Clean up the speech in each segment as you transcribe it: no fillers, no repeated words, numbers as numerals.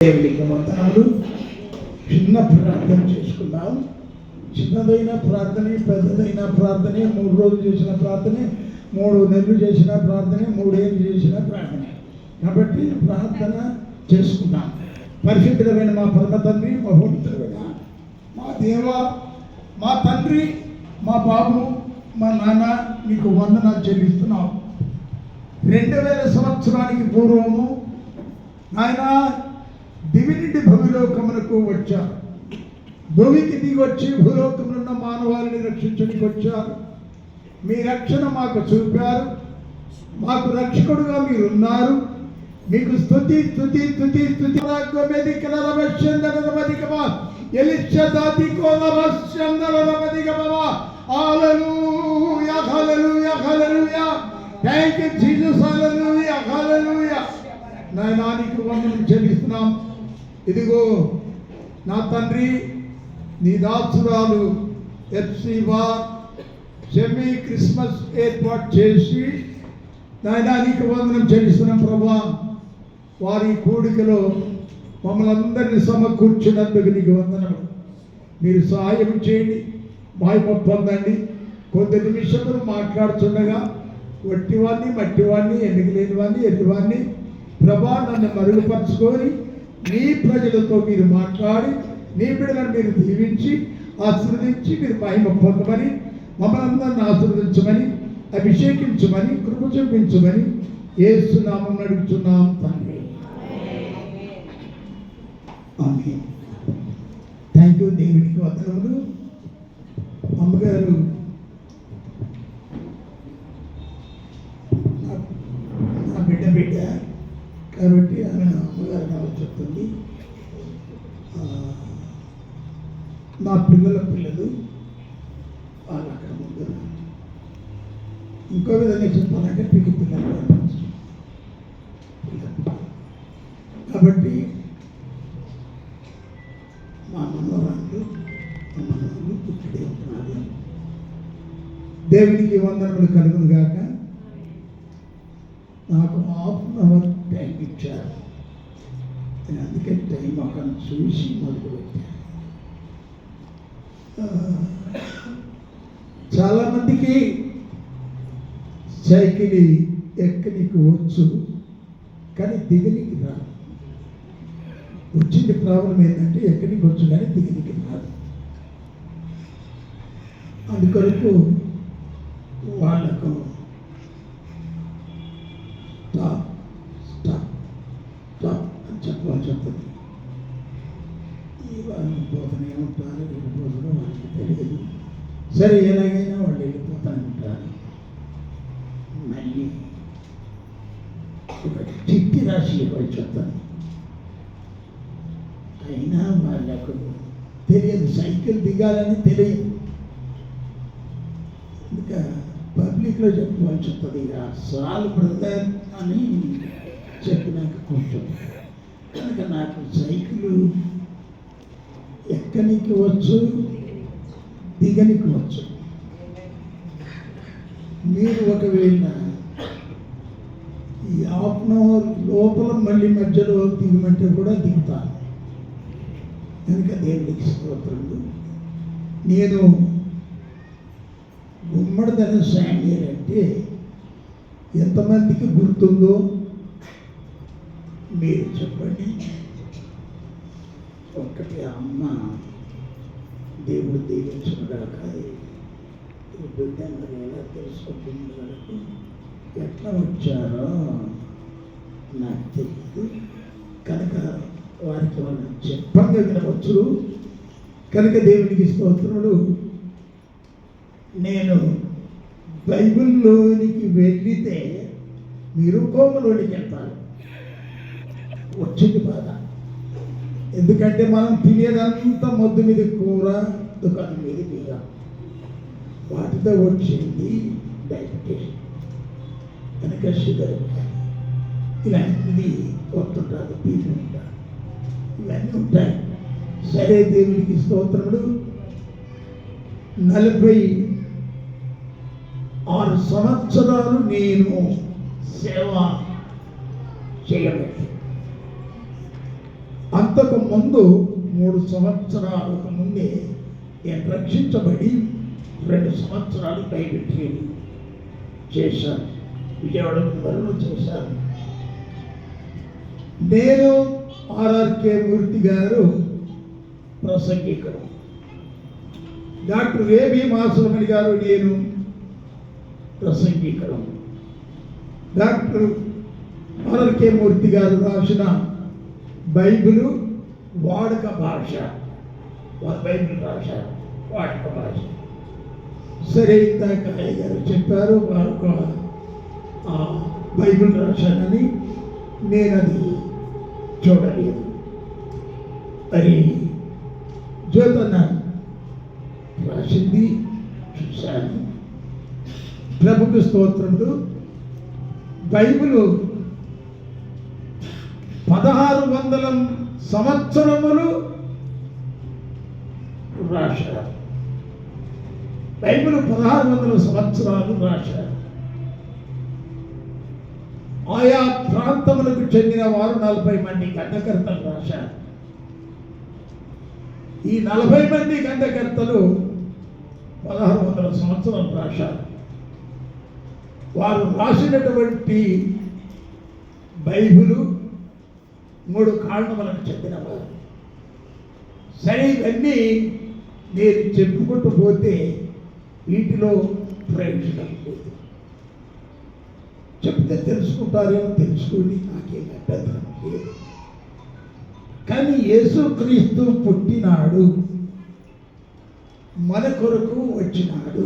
దేవునికి వందనములు. చిన్న ప్రార్థన చేసుకుందాం. చిన్నదైన ప్రార్థనే, పెద్దదైన ప్రార్థనే, 3 రోజులు చేసిన ప్రార్థనే, 3 నెలలు చేసిన ప్రార్థనే, 3 ఏళ్ళు చేసిన ప్రార్థనే. కాబట్టి ప్రార్థన చేసుకుందాం. పరిశుద్ధమైన మా పరమ తండ్రి, మహోన్నతుడైన మా దేవ, మా తండ్రి, మా బాబు, మా నాన్న, మీకు వందనాలు చెల్లిస్తున్నాం. 2000 సంవత్సరానికి పూర్వము ఆయన దివి నుండి భూలోకమునకు వచ్చారు. భూమికి దిగి వచ్చి భూలోకములో ఉన్న మానవాళిని రక్షించడానికి వచ్చారు. మీ రక్షణ మాకు చూపారు. మాకు రక్షకుడుగా మీరున్నారు. మీకు స్తుతి స్తుతి స్తుతి స్తుతి. Thank you Jesus. Hallelujah hallelujah. నాయనా నీకు వందనం చెల్లిస్తున్నాం. ఇదిగో నా తండ్రి, నీ దాసురాలు ఎఫ్సీవా సెమీ క్రిస్మస్ ఏర్పాటు చేసి నాయనా నీకు వందనం చెల్లిస్తున్నాం ప్రభా. వారి కూడికలో మమ్మల్ని అందరినీ సమకూర్చినందుకు నీకు వందనం. మీరు సహాయం చేయండి, మహిమ పొందండి. కొద్ది నిమిషములు మాట్లాడుతుండగా వట్టివాడిని, మట్టివాడిని, ఎన్నిక లేనివాడిని, ఎన్నివాడిని ప్రభా నన్ను మరుగుపరుచుకొని నీ ప్రజలతో మీరు మాట్లాడి నీ బిడ్డలను మీరు దీవించి ఆశీర్వదించి మీరు మహిమ పొందమని, మమ్మల్ని అందరిని ఆశీర్వదించమని, అభిషేకించమని, కృప చూపించమని యేసు నామమున అడుగుతున్నాం తండ్రి. ఆమేన్. Thank you. దేవునికి వందనములు. అమ్మగారు నా బిడ్డ కాబట్టి ఆమె అమ్మగారు నాకు చెప్తుంది. నా పిల్లలు వాళ్ళు అక్కడ ముందు. ఇంకో విధంగా చెప్పాలంటే పిల్లలు కాబట్టి మా మనవరాళ్ళు పుట్టిడే ఉంటున్నారు. దేవునికి వందనములు కలుగును గాక. నాకు ½ టైం ఇచ్చారు. నేను అందుకే టైం అక్కడ చూసి మొదలుపెట్టాను. చాలామందికి సైకిల్ ఎక్కనికి వచ్చు, కానీ దిగనికి రాదు. వచ్చింది ప్రాబ్లం ఏంటంటే ఎక్కడికి వచ్చు కానీ దిగనికి రాదు. అందుకొరకు వాళ్ళకు చెప్పండి. వాళ్ళు పోతూనే ఉంటారు, వెళ్ళిపోతడం వాళ్ళకి తెలియదు. సరే ఎలాగైనా వాళ్ళు వెళ్ళిపోతూనే ఉంటారు. మళ్ళీ ఒక చిట్టి రాసి ఇవ్వాలి చెప్తాను. అయినా వాళ్ళకు తెలియదు, సైకిల్ దిగాలని తెలియదు. ఇంకా పబ్లిక్లో చెప్పుకోవాలి చెప్తుంది. సాల్ బ్రదర్ అని చెప్పినాక కూర్చోండి. కనుక నాకు సైకిల్ ఎక్కనికి వచ్చు, దిగనికి వచ్చు. మీరు ఒకవేళ ఈ ½ లోపల మళ్ళీ మధ్యలో దిగమంటే కూడా దిగుతాను. కనుక దేవుడికి స్తోత్రములు. నేను గుమ్మడిదన శాండియర్ అంటే ఎంతమందికి గుర్తుందో మీరు చెప్పండి. ఒక్కటి అమ్మ దేవుడు దీవించుగాక. ఈ బిడ్డ మరి ఎలా తెలుసుకుంటుంది వరకు ఎట్లా వచ్చారో నాకు తెలియదు. కనుక వారికి వాళ్ళు చెప్పంగా వినవచ్చు. కనుక దేవునికి స్తోత్రములు. నేను బైబిల్లోనికి వెళ్ళితే మీరు కోమలోనికి వెళ్తారు. వచ్చింది బాధ. ఎందుకంటే మనం తినేదంతా మొద్దు మీద కూర, దుకాణం మీద బియ్యం, వాటితో వచ్చింది డయాబెటీస్, కనుక షుగర్, ఇలాంటిది వస్తుంటారు, బీపీ ఉంటారు, ఇవన్నీ ఉంటాయి. సరే దేవునికి స్తోత్రములు. 46 సంవత్సరాలు నేను సేవ చేయలేదు. అంతకు ముందు 3 సంవత్సరాలకు ముందే నేను రక్షించబడి 2 సంవత్సరాలు బైబిల్ ట్రైనింగ్ చేశాను. విజయవాడ వరకు చేశాను. నేను ఆర్ఆర్కే మూర్తి గారు ప్రసంగికుడు, డాక్టర్ ఏబి మాసురమణి గారు నేను ప్రసంగికుడు, డాక్టర్ ఆర్ఆర్కే మూర్తి గారు రాసిన బైబిల్ వాడుక భాష, వారు బైబిల్ రాశారు వాడుక భాష. సరే, ఇందాక గారు చెప్పారు వారు బైబిల్ రాశానని. నేను అది చూడలేదు. అది జ్యోతన్న రాసింది చూశాను. ప్రభుకు స్తోత్రములు. బైబిల్ 1600 సంవత్సరములు రాశారు. బైబిల్ 1600 సంవత్సరాలు రాశారు. ఆయా ప్రాంతములకు చెందిన వారు 40 మంది గ్రంథకర్తలు రాశారు. ఈ 40 మంది గ్రంథకర్తలు 1600 సంవత్సరాలు రాశారు. వారు రాసినటువంటి బైబిలు 3 కాండములకు చెందినవారు. సరే, ఇవన్నీ నేను చెప్పుకుంటూ పోతే వీటిలో ప్రయోజనం లేదు. చెప్తే తెలుసుకుంటారేమో, తెలుసుకొని నాకేం అభ్యంతరం లేదు. కానీ యేసుక్రీస్తు పుట్టినాడు, మన కొరకు వచ్చినాడు,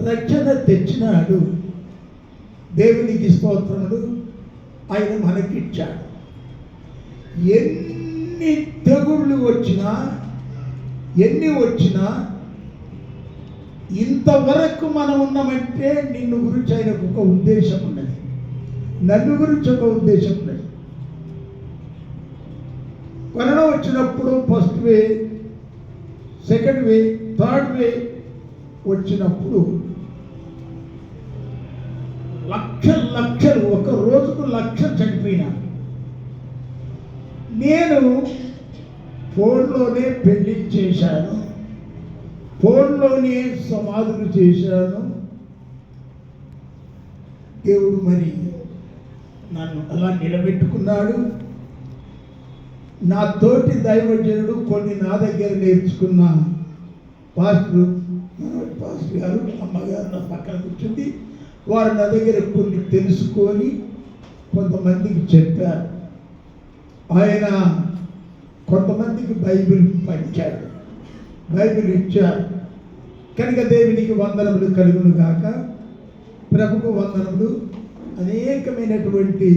రక్షణ తెచ్చినాడు. దేవునికి స్తోత్రములు. ఆయన మనకిచ్చాడు. ఎన్ని తెగుళ్ళు వచ్చినా, ఎన్ని వచ్చినా, ఇంతవరకు మనం ఉన్నామంటే నిన్ను గురించి ఆయనకు ఒక ఉద్దేశం ఉన్నది, నన్ను గురించి ఒక ఉద్దేశం ఉన్నది. కరోనా వచ్చినప్పుడు first way, second way, third వే వచ్చినప్పుడు లక్షలు ఒక రోజుకు 1,00,000 చనిపోయినా. నేను ఫోన్లోనే పెళ్లి చేశాను, ఫోన్లోనే సమాధులు చేశాను. దేవుడు మరి నన్ను అలా నిలబెట్టుకున్నాడు. నా తోటి దైవజనుడు కొన్ని నా దగ్గర నేర్చుకున్న పాస్టర్ గారు, అమ్మగారు నా పక్కన కూర్చుంది. వారు నా దగ్గర కొన్ని తెలుసుకొని కొంతమందికి చెప్పారు. ఆయన కొంతమందికి బైబిల్ పంచాడు, బైబిల్ ఇచ్చారు. కనుక దేవునికి వందనములు కలుగును గాక, ప్రభుకు వందనములు. అనేకమైనటువంటి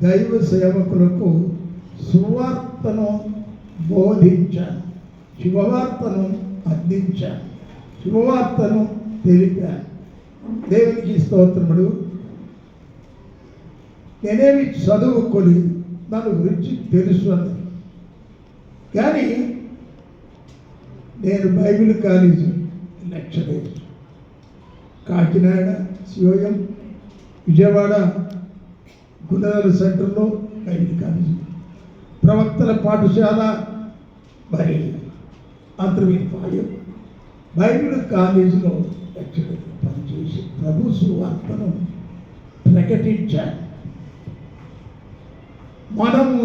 దైవ సేవకులకు సువార్తను బోధించాను, శుభవార్తను అందించాను, శుభవార్తను తెలిపాను. దేవునికి స్తోత్రములు. నేనేమి చదువుకోలేదు, దాని గురించి తెలుసు అని. కానీ నేను Bible college lecturer, Kakinada COM, Vijayawada గుండెల సెంటర్లో బైబిల్ కాలేజీ, ప్రవక్తల పాఠశాల మరి అంతర్వేదిపాలెం బైబిల్ కాలేజీలో లెక్చరర్ పనిచేసి ప్రభు సువార్తను ప్రకటించాను. మనము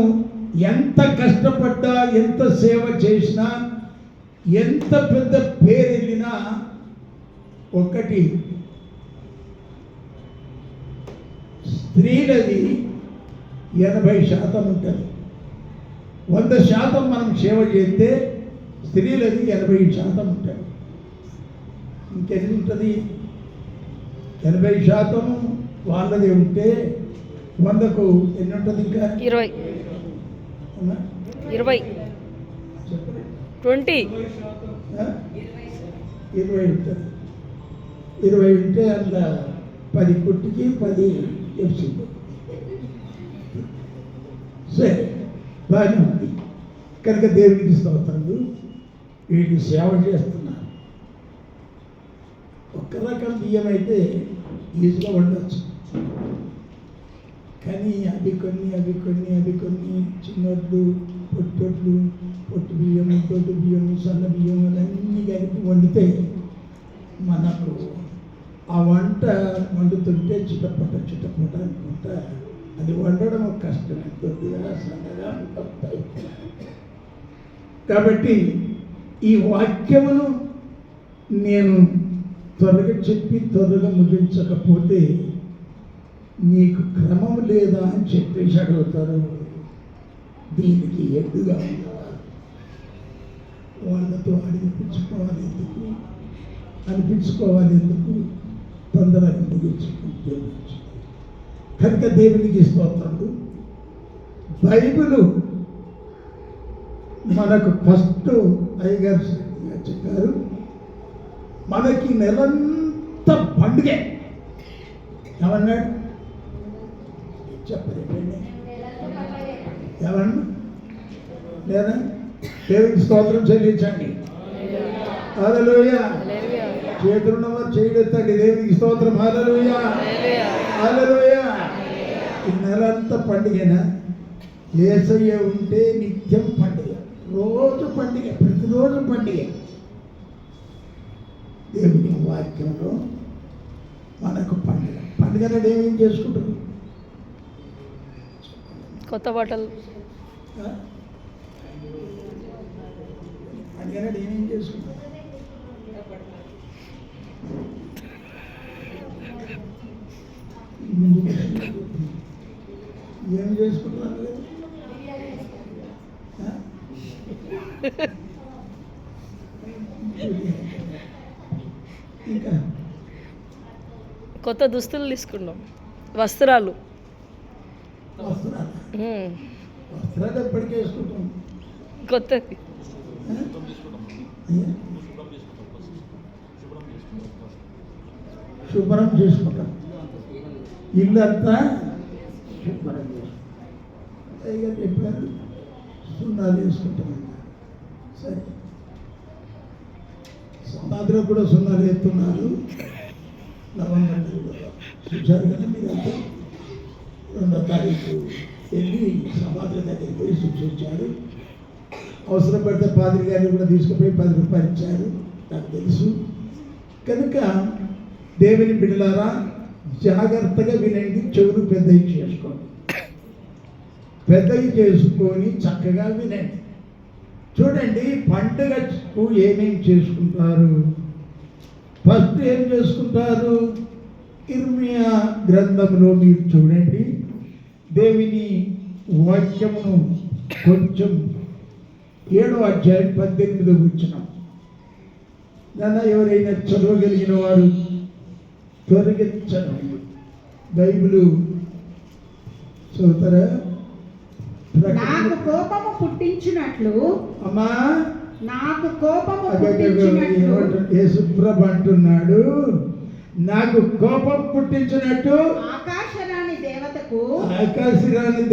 ఎంత కష్టపడ్డా, ఎంత సేవ చేసినా, ఎంత పెద్ద పేరు వెళ్ళినా, ఒకటి స్త్రీలది 80% ఉంటుంది. 100% మనం సేవ చేస్తే స్త్రీలది 80% ఉంటుంది. ఇంకెన్ని ఉంటుంది? 80% వాళ్ళది ఉంటే 100కు ఎన్ని ఉంటుంది? ఇంకా 20 ఉంటుంది. 20 ఉంటే అందులో 10 కుట్టికి 10 ఎఫ్సింది. సరే, బాగానే ఉంది. కనుక దేవునికి స్తోత్రాలు. వీటిని సేవ చేస్తున్నారు. ఒక్క రకం బియ్యం అయితే ఈజీగా వండవచ్చు. కానీ అవి కొన్ని చిన్నోళ్ళు పొట్టొట్లు, పొట్టు బియ్యం, తొట్టు బియ్యం, సన్న బియ్యం అన్నీ కలిపి వండితే మనకు ఆ వంట వండుతుంటే చిటపట అనుకుంటా అది వండడం కష్టమే, కొద్దిగా సన్నగా ఉంటాయి. కాబట్టి ఈ వాక్యమును నేను త్వరగా చెప్పి త్వరగా ముగించకపోతే నీకు క్రమం లేదా అని చెప్పేసి అడుగుతారు. దీనికి ఎడ్డుగా ఉన్నవారు వాళ్ళతో అనిపించుకోవాలి ఎందుకు తొందరగా ముగించుకుంటే కనుక దేవునికి స్తోత్రములు. బైబిలు మనకు ఫస్ట్ అయ్యగారు చెప్పారు, మనకి నెలంతా పండుగే. ఏమన్నాడు చెప్పండి, ఏమన్నా లేదా? దేవునికి స్తోత్రం చెల్లించండి. హల్లెలూయా. చేతులున్నవారు చేయడెత్తండి. దేవునికి స్తోత్రం. హల్లెలూయా, హల్లెలూయా. ఈ నెలంతా పండుగేనా? యేసయ్య ఉంటే నిత్యం పండుగ, రోజు పండుగ, ప్రతిరోజు పండుగ. దేవుని వాక్యంలో మనకు పండుగ. పండుగ నాడు ఏమేం చేసుకుంటారు? కొత్త బట్టలు. పండుగ నాడు ఏమేం చేసుకుంటారు? ఏం చేసుకుంటున్నారు? ఇంకా కొత్త దుస్తులు తీసుకున్నాం, వస్త్రాలు. వస్త్రాలు ఎప్పటికీ వేసుకుంటాం. కొత్తది శుభ్రం చేసుకుంటాం. ఇల్లు అంతా శుభ్రం చేసుకుంటాం. చెప్పారు సున్నాలు వేసుకుంటాం. సరే, సమాధిలో కూడా సున్నాలు వేస్తున్నారు. నవంబర్ చూశారు కదా మీరంతా. 2వ తారీఖు వెళ్ళి సమాధుల దగ్గరికి పోయి సూచించారు. అవసరం పడితే పాదిరి గారిని కూడా తీసుకుపోయి 10 రూపాయలు ఇచ్చారు, నాకు తెలుసు. కనుక దేవుని బిడ్డలారా జాగ్రత్తగా వినండి, చెవులు పెద్దవి చేసుకోండి. పెద్దవి చేసుకొని చక్కగా వినండి. చూడండి, పండుగకు ఏమేమి చేసుకుంటారు? ఫస్ట్ ఏం చేసుకుంటారు? ఇర్మియా గ్రంథంలో మీరు చూడండి, దేవుని వాక్యమును కొంచెం 7వ అధ్యాయం 18వ వచనం. దాన్ని ఎవరైనా చదవగలిగిన వారు త్వరగా చదవండి. బైబిల్ చదువుతారా? నాకు కోపము పుట్టించినట్లు, అమ్మా నాకు కోపము పుట్టించినట్లు, యేసుప్రభు అంటున్నాడు, నాకు కోపం పుట్టించినట్టు ఆకాశరాణి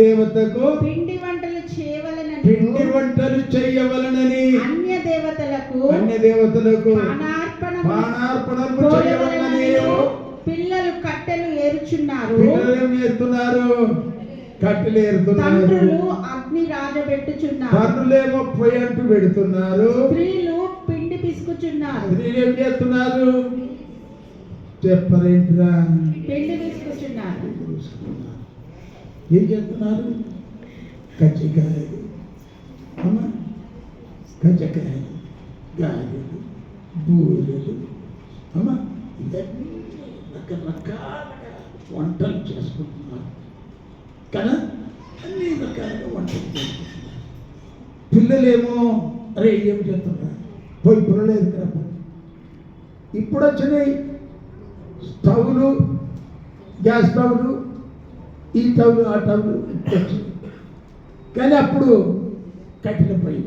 దేవతకు పిండి వంటలు చేయవలనని అన్య దేవతలకు పానార్పణలు చేయవలనని పిల్లలు కట్టెలు ఏరుచున్నారు. కట్టెలు ఏరుతున్నారు. అగ్ని రాజబెట్టుచున్నారు. తండ్రులేమో పొయ్యి అంటూ పెడుతున్నారు. స్త్రీలు పిండి పిసుకుచున్నారు. స్త్రీలు ఏం చేస్తున్నారు? చెప్పరేంట్రా? పిండి పిసుకుచున్నారు. ఏం చేస్తున్నారు? కజ్జికాయలు, అమ్మా కజ్జికాయలు, గారెలు, బూరెలు, అమ్మా ఇవన్నీ రకరకాలుగా వంటలు చేసుకుంటున్నారు కదా. అన్ని రకాలుగా వంటలు చేసుకుంటున్నారు. పిల్లలేమో అరే ఏం చేస్తున్నారు? పోయి పిల్లలేదు కదా. ఇప్పుడు వచ్చినాయి స్టవ్లు, గ్యాస్ స్టవ్లు, ఈ స్టవ్లు, ఆ స్టవ్లు వచ్చినాయి. కానీ అప్పుడు కట్టెల పొయ్యి,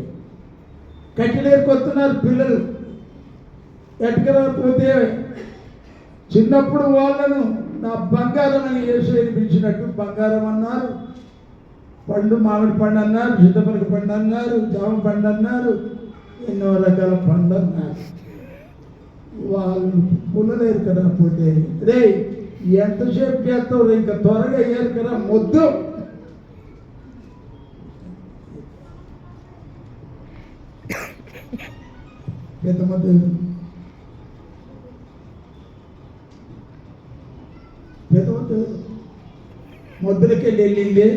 కట్టెలు ఏరుకొస్తున్నారు పిల్లలు. ఎట్టుకురాకపోతే చిన్నప్పుడు వాళ్ళను నా బంగారం అని యేసు పిలిచినట్టు బంగారం అన్నారు. పండు మామిడి పండు అన్నారు, చింతపలక పండు అన్నారు, జామ పండు అన్నారు, ఎన్నో రకాల పండు అన్నారు. వాళ్ళు పుల్లలు ఏరుకరాకపోతే రే ఎంతసేపు చేస్తావు, ఇంకా త్వరగా ఏరుకరా మొద్దు. పెద్దమ్మ దేవుడు పెద్దమ్మ దేవుడు మొద్దులకెళ్ళి వెళ్ళిందే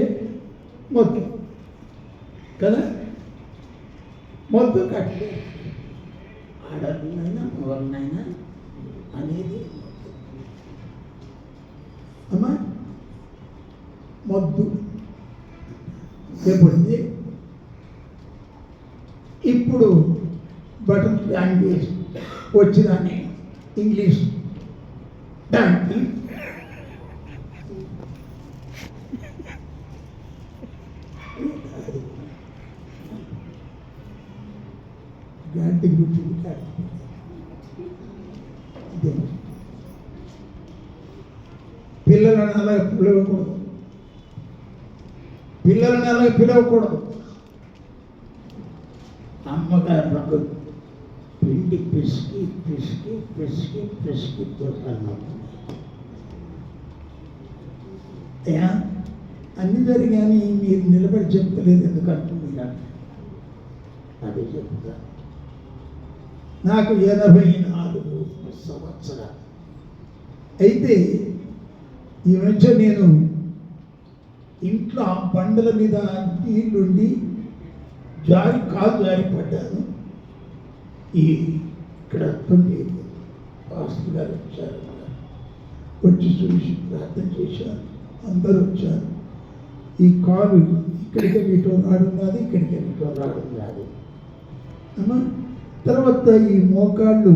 మొద్దు కదా, మొద్దు కట్టలే ఆడనైనా మగనైనా అనేది అమ్మా మొద్దు ఎప్పుడుంది. ఇప్పుడు బటన్ లాంగ్వేజ్ వచ్చిందని ఇంగ్లీష్ దానికి గాంటి గుర్తుంది పిల్లలను అలా పిలవకూడదు, పిల్లలను అలా పిలవకూడదు. అమ్మగారు పిండి పిసికి పిసికి పిసికి పిసికి తోటాను అన్ని జరిగాని మీరు నిలబడి చెప్తలేదు ఎందుకంటున్నారు. అదే చెప్తా. నాకు 84 సంవత్సరాలు అయితే ఈ మధ్య నేను ఇంట్లో బండల మీద నీళ్ళుండి కాలు జారిపడ్డాను. ఇక్కడ పాస్టర్ గారు వచ్చారు, వచ్చి చూసి ప్రార్థన చేశారు, అందరూ వచ్చారు. ఈ కాలు ఇక్కడికి ఇటో రాడున్నది, ఇక్కడికి ఇటో రాడున్నది అమ్మా. తర్వాత ఈ మోకాళ్ళు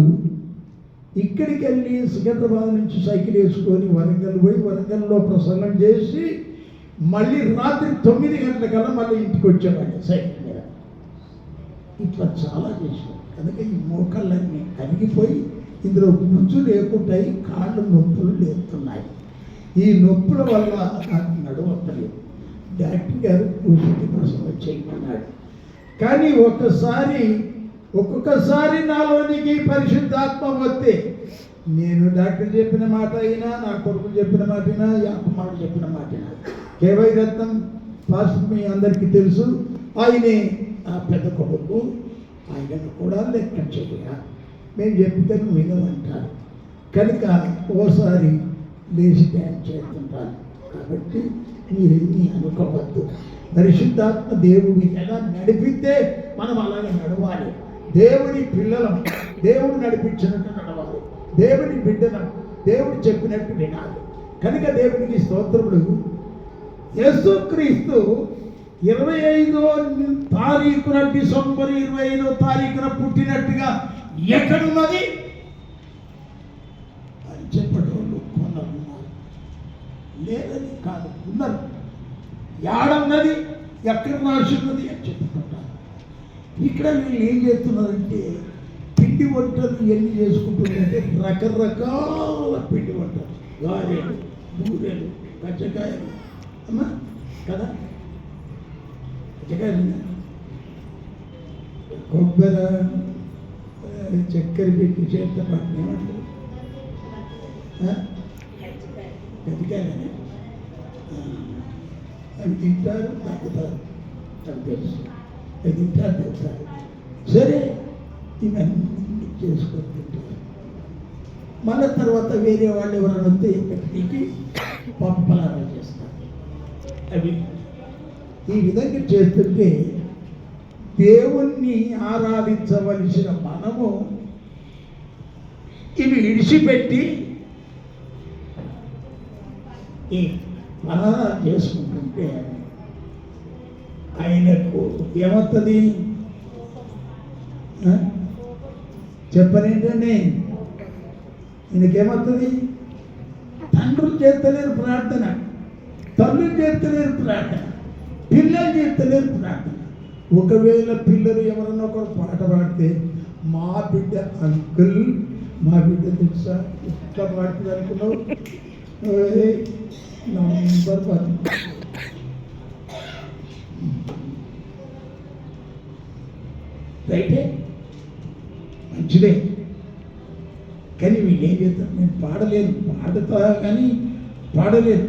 ఇక్కడికి వెళ్ళి సికింద్రాబాద్ నుంచి సైకిల్ వేసుకొని వరంగల్ పోయి వరంగల్లో ప్రసంగం చేసి మళ్ళీ రాత్రి 9 గంటలకల్లా మళ్ళీ ఇంటికి వచ్చేవాడిని సైకిల్ మీద. ఇట్లా చాలా చేశాను కనుక ఈ మోకాళ్ళన్నీ కరిగిపోయి ఇందులో గుజ్జు లేకుంటాయి, కాళ్ళు నొప్పులు లేస్తున్నాయి. ఈ నొప్పుల వల్ల నాకు నడవట్లేదు. డాక్టర్ గారు కూర్చుని ప్రసంగం చేయమన్నాడు. కానీ ఒక్కొక్కసారి నాలోనికి పరిశుద్ధాత్మ వస్తే నేను డాక్టర్ చెప్పిన మాట అయినా, నా కొడుకు చెప్పిన మాట అయినా, యాకుమారు చెప్పిన మాట అయినా, కేవై రత్నం పాస్టర్ మీ అందరికీ తెలుసు, ఆయనే ఆ పెద్ద కొడుకు, ఆయనను కూడా లెక్క చేయ మేము చెప్తే వినమంటారు. కనుక ఓసారి లేచి డ్యాన్స్ చేస్తుంటాను. కాబట్టి మీరేమీ అనుకోవద్దు. పరిశుద్ధాత్మ దేవుడు ఎలా నడిపితే మనం అలాగే నడవాలి. దేవుని పిల్లలం, దేవుడు నడిపించినట్టు నడవాలి. దేవుని బిడ్డలం, దేవుడు చెప్పినట్టు వినాలి. కనుక దేవునికి స్తోత్రములు. యేసుక్రీస్తు 25వ తారీఖున డిసెంబర్ 25వ తారీఖున పుట్టినట్టుగా ఎక్కడున్నది అని చెప్పేటోళ్ళు కొందరు ఉన్నారు. లేదని కాదు, ఉన్నారు. యాడన్నది, ఎక్కడ రాసున్నది అని చెప్పుకుంటారు. ఇక్కడ వీళ్ళు ఏం చేస్తున్నారంటే పిండి వంటలు ఎన్ని చేసుకుంటున్నారంటే రకరకాల పిండి వంటలు, గారెలు, బూరెలు, కజ్జకాయలు అమ్మా కదా, కజ్జకాయలు, కొబ్బరి చక్కెర పెట్టి చేత పట్టిన ఏమంటారు కజ్జకాయలని అవి తింటారు, తగ్గుతారు, అది తెలుసు. అది తింటారు, తింటారు. సరే ఇవన్నీ చేసుకొని తింటారు. మళ్ళీ తర్వాత వేరే వాళ్ళు ఎవరైనా వస్తే ఇక్కడికి పప్పలాగా చేస్తారు. అవి ఈ విధంగా చేస్తుంటే దేవుణ్ణి ఆరాధించవలసిన మనము ఇవి విడిచిపెట్టి ఈ ఆరాధన చేసుకుంటుంటే ఆయనకు ఏమవుతుంది చెప్పనేంటండి? ఈయనకేమవుతుంది? తండ్రులు చేస్తలేరు ప్రార్థన, తల్లులు చేస్తలేరు ప్రార్థన, పిల్లలు చేస్తలేరు ప్రార్థన. ఒకవేళ పిల్లలు ఎవరన్నా ఒకరు పాట పాడితే మా బిడ్డ అంకుల్, మా బిడ్డ తెలుసా ఇట్లా పాడుతుంది అనుకున్నావు, నంబర్ 10 రైటే, మంచిదే. కానీ వీళ్ళు ఏం చేస్తారు? నేను పాడలేను, పాడుతా కానీ పాడలేను.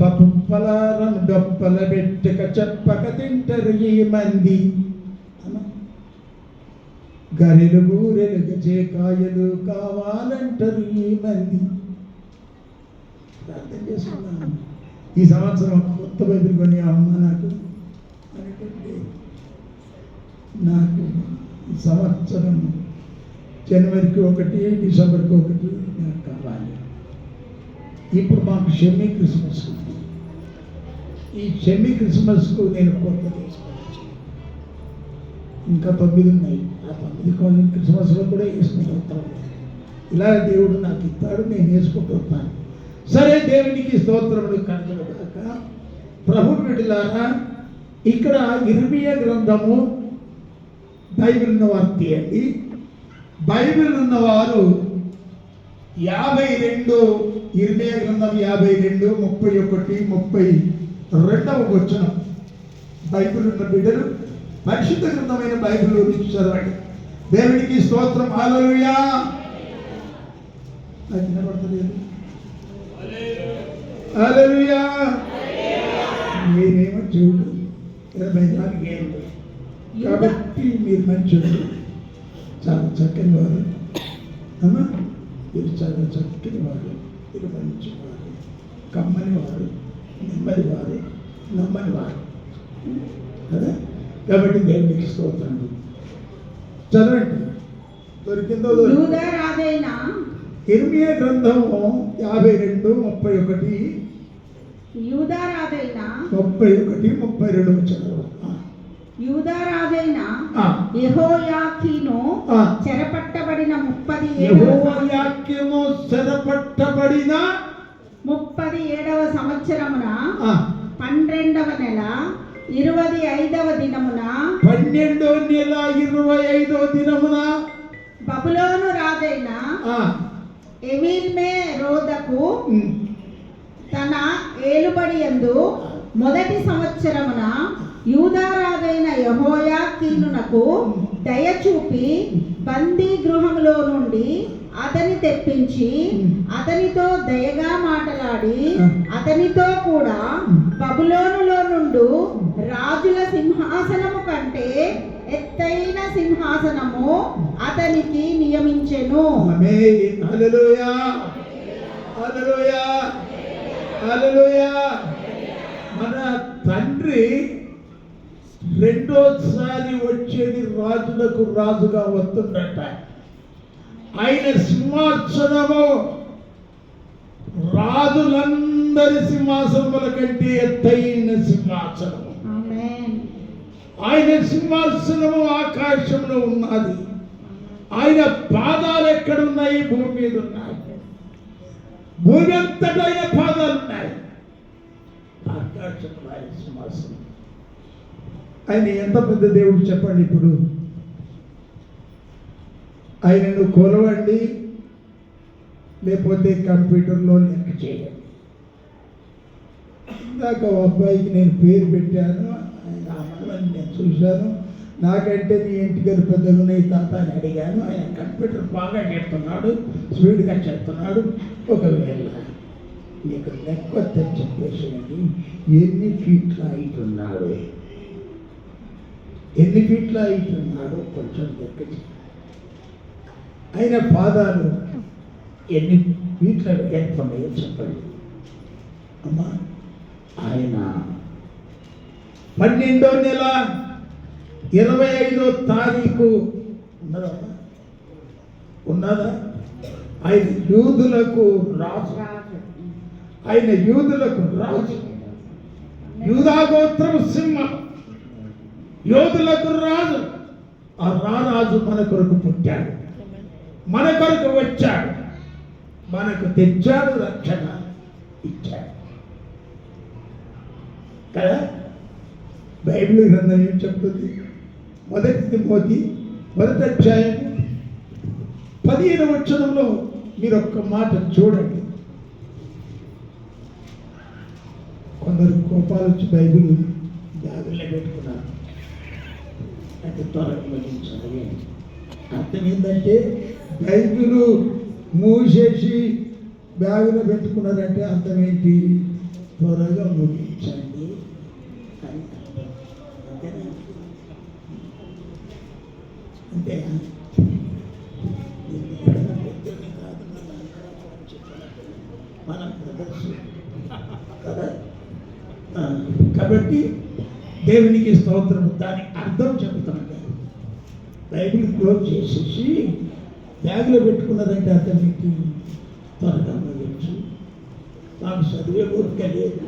పప్పులాలను డొప్పల పెట్టక చెప్పక తింటారు ఈ మంది. గరెలు బూరెలు గజేకాయలు కావాలంటారు ఈ మంది. ప్రార్థన చేసుకున్నాను. ఈ సంవత్సరం ఒక కొత్త బైబిల్ కొని అమ్మ నాకు అనేటప్పుడు నాకు ఈ సంవత్సరం జనవరికి 1, డిసెంబర్కి 1 నాకు కావాలి. ఇప్పుడు మాకు షెమ్మీ క్రిస్మస్ ఉంది. ఈ షెమ్మీ క్రిస్మస్కు నేను కొత్త తీసుకోవచ్చు. ఇంకా 9 ఉన్నాయి. ఆ 9 కోసం క్రిస్మస్లో కూడా వేసుకుంటూ వస్తాను. ఇలా దేవుడు నాకు ఇస్తాడు, నేను వేసుకుంటూ వస్తాను. సరే, దేవునికి స్తోత్రములు కలుగును గాక. ప్రభు బిడ్డలారా, ఇక్కడ ఇర్మియా గ్రంథము బైబిల్ ఉన్నవారు తీయండి. బైబిల్ ఉన్నవారు 52 ఇర్మియా గ్రంథం 52, 31, 32వ వచనం. బైబిల్ ఉన్న బిడ్డలు పరిశుద్ధ గ్రంథమైన బైబిల్ నుంచి చదవండి. దేవునికి స్తోత్రం. హల్లెలూయా. నాకు వినపడతలేదు. హల్లెలూయా. మీరేమో చూడు 24 ఏళ్ళు కాబట్టి మీరు మంచోడు, చాలా చక్కని వారు అమ్మా. మీరు చాలా చక్కని వారు, మీరు మంచివారు, కమ్మని వారు, నెమ్మది వారు, నమ్మని వారు కదా. కాబట్టి దేవునికి స్తోత్రం. చదవండి. దొరికిందో యూదా రాజైన ఇర్మియా గ్రంథము 52, 31, యూదా రాజైన 31, 32 చదవ. యూదా రాజైన ఆ. యెహోయాకీను ఆ. చెరపట్టబడిన 37వ యెహోవాక్యము చెరపట్టబడిన 37వ సంవత్సరమున ఆ. 12వ నెల 25వ దినమున 12వ నెల 25వ దినమున బబులోను రాజైన ఆ. ఎవిల్మే రోదకు ఉమ్. తన ఏలుబడి యందు మొదటి సంవత్సరమున యూదా రాజైన యెహోయాకీనునకు దయ చూపి బందీ గృహములో నుండి అతని తెప్పించి అతనితో దయగా మాటలాడి అతనితో కూడా బబులోనులో నుండు రాజుల సింహాసనము కంటే ఎత్తైన సింహాసనము అతనికి నియమించెను. ఆమేన్. హల్లెలూయా. హల్లెలూయా. హల్లెలూయా. మన తండ్రి రెండోసారి వచ్చేది రాజులకు రాజుగా వస్తుందట. ఆయన సింహాసనము రాజులందరి సింహాసనముల కంటే ఎత్తైన సింహాసనము. ఆమేన్. ఆయన సింహాసనము ఆకాశంలో ఉన్నది. ఆయన పాదాలు ఎక్కడున్నాయి? భూమి మీద ఉన్నాయి. భూమి అంతటా ఆయన పాదాలు ఉన్నాయి. ఆకాశంలో ఆయన సింహాసనం. ఆయన ఎంత పెద్ద దేవుడు చెప్పండి. ఇప్పుడు ఆయనను కొలవండి, లేకపోతే కంప్యూటర్లో లెక్క చేయండి. ఇందాక ఓ అబ్బాయికి నేను పేరు పెట్టాను. ఆయన అమ్మని నేను చూశాను. నాకంటే నీ ఇంటికి పెద్దగా ఉన్నాయి తాత అని అడిగాను. ఆయన కంప్యూటర్ బాగా చెప్తున్నాడు, స్పీడ్గా చెప్తున్నాడు. ఒకవేళ నీకు లెక్క చెప్పేసేయండి, ఎన్ని ఫీట్ల హైట్ ఉన్నాడు, ఎన్ని ఫీట్ల హైట్ ఉన్నాడు కొంచెం లెక్క చేయండి. ఆయన పాదాలు ఎన్ని ఫీట్ల ఎంత ఉన్నాయో చెప్పండి అమ్మా. ఆయన 12వ నెల 25వ తారీఖు ఉన్నదా? ఉన్నదా? ఆయన యూదులకు రాజు. ఆయన యూదులకు రాజు. యూదా గోత్రము సింహం, యోధులకు రాజు. ఆ రారాజు మన కొరకు పుట్టాడు, మన కొరకు వచ్చాడు, మనకు తెచ్చాడు, రక్షణ ఇచ్చాడు కదా. బైబిల్ గ్రంథం ఏం చెప్తుంది? 1 తిమోతి 1వ అధ్యాయం 15వ వచనంలో మీరు ఒక్క మాట చూడండి. కొందరు కోపాలు వచ్చి బైబిల్ బ్యాగుల్లో పెట్టుకున్నారు. అంటే త్వరగా ముగించాలి. అర్థం ఏంటంటే బైబిల్ మూసేసి బ్యాగులో పెట్టుకున్నారంటే అర్థం ఏంటి? త్వరగా ముగించండి అని. అంతేనా? అంతే. మన బ్రదర్స్ కదా. కాబట్టి దేవునికి స్తోత్రం. దాని అర్థం చెబుతున్నాను. బైబిల్ క్లోజ్ చేసేసి బ్యాగ్లో పెట్టుకున్నదంటే అర్థం మీకు త్వరగా ముగించు. నాకు చదివే ఊరికే లేదు.